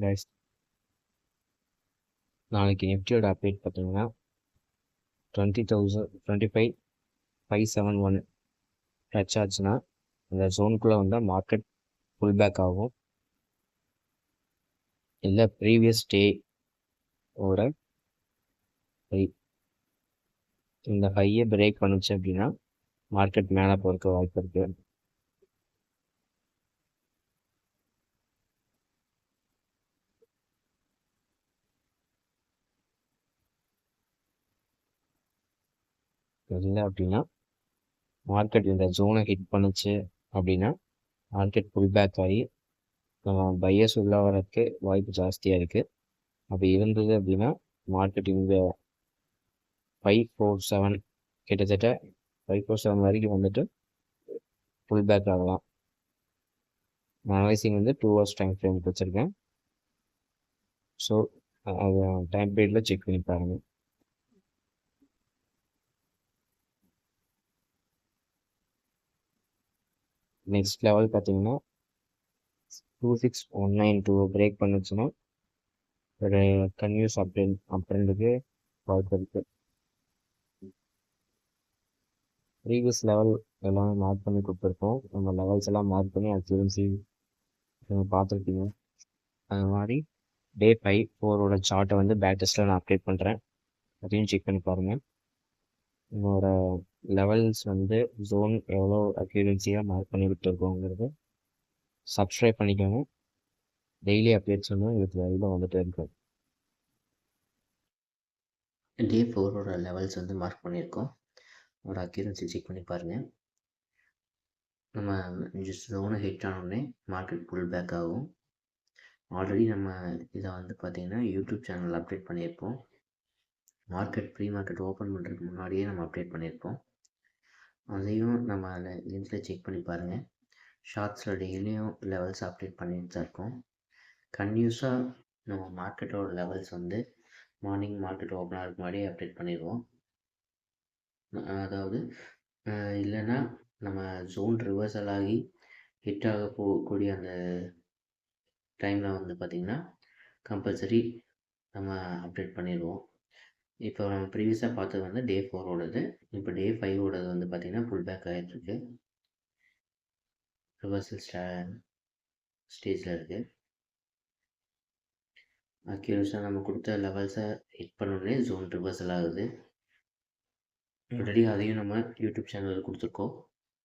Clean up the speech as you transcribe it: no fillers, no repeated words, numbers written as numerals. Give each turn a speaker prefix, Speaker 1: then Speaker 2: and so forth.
Speaker 1: Guys, நாளைக்கு நிஃப்டியோட update பார்த்தீங்கன்னா 25,571 டச் ஆச்சுன்னா அந்த ஜோனுக்குள்ளே வந்தால் மார்க்கெட் புல் பேக் ஆகும். இல்லை ப்ரீவியஸ் டே ஓட ஹை, இந்த ஹையை பிரேக் பண்ணுச்சு அப்படின்னா மார்க்கெட் மேலே போகிறதுக்கு வாய்ப்பு இருக்கு. இல்லை அப்படின்னா மார்க்கெட் இந்த ஜோனை ஹிட் பண்ணுச்சு அப்படின்னா மார்க்கெட் புல் பேக் ஆகி நம்ம பையர்ஸ் உள்ள வரதுக்கு வாய்ப்பு ஜாஸ்தியாக இருக்குது. அப்படி இருந்தது அப்படின்னா மார்க்கெட் இந்த 547 கிட்டத்தட்ட 547 வரைக்கும் வந்துட்டு புல் பேக் ஆகலாம். அனலைசிங் வந்து 2 hours டைம் ஃப்ரேம் வச்சுருக்கேன். ஸோ அது டைம் பீரியடில் செக் பண்ணி பாருங்கள். நெக்ஸ்ட் லெவல் பார்த்தீங்கன்னா 26,192 பிரேக் பண்ணுச்சுன்னா ஒரு கன்யூஸ் அப்படின்றதுக்கு வாய்ப்பு இருக்குது. ப்ரீவியஸ் லெவல் எல்லாமே மார்க் பண்ணி கொடுத்துருக்கோம். நம்ம லெவல்ஸ் எல்லாம் மார்க் பண்ணி அக்யூரன்சி பார்த்துருக்கீங்க. அது மாதிரி டே 5-4 சார்ட்டை வந்து பேக் டெஸ்ட்டில் நான் அப்டேட் பண்ணுறேன். அதையும் செக் பண்ணி பாருங்கள். என்னோட லெவல்ஸ் வந்து ஜோன் எவ்வளோ அக்யூரன்சியாக மார்க் பண்ணி விட்டுருக்கோங்கிறது சப்ஸ்கிரைப் பண்ணிக்கோங்க. டெய்லி அப்டேட்ஸ் வந்து உங்களுக்கு லைவில் வந்துட்டு இருக்கு.
Speaker 2: டே 4 லெவல்ஸ் வந்து மார்க் பண்ணியிருக்கோம். ஒரு அக்யூரன்சி செக் பண்ணி பாருங்கள். நம்ம ஜஸ்ட் ஜோனை ஹிட் ஆனோடனே மார்க்கெட் புல் பேக் ஆகும். ஆல்ரெடி நம்ம இதை வந்து பார்த்திங்கன்னா யூடியூப் சேனல் அப்டேட் பண்ணியிருப்போம். ப்ரீ மார்க்கெட் ஓப்பன் பண்ணுறதுக்கு முன்னாடியே நம்ம அப்டேட் பண்ணியிருப்போம். அதையும் நம்ம அதில் லிங்க்கில் செக் பண்ணி பாருங்கள். ஷார்ட்ஸில் டெய்லியும் லெவல்ஸ் அப்டேட் பண்ணிட்டு தான் இருக்கோம். கன்டினியூஸாக நம்ம மார்க்கெட்டோட லெவல்ஸ் வந்து மார்னிங் மார்க்கெட் ஓப்பன் ஆகிறதுக்கு முன்னாடியே அப்டேட் பண்ணிடுவோம். அதாவது இல்லைன்னா நம்ம ஜோன் ரிவர்சல் ஆகி ஹிட் ஆக போகக்கூடிய அந்த டைமில் வந்து பார்த்திங்கன்னா கம்பல்சரி நம்ம அப்டேட் பண்ணிடுவோம். இப்போ நம்ம ப்ரீவியஸாக பார்த்தது வந்து டே 4 இப்போ டே 5 வந்து பார்த்திங்கன்னா புல் பேக் ஆகிட்டுருக்கு. ரிவர்சல் ஸ்டேஜில் இருக்குது. அக்யூரஸாக நம்ம கொடுத்த லெவல்ஸை ஹிட் பண்ணோடனே ஜோன் ரிவர்சல் ஆகுது. ஆல்ரெடி அதையும் நம்ம யூடியூப் சேனலில் கொடுத்துருக்கோம்.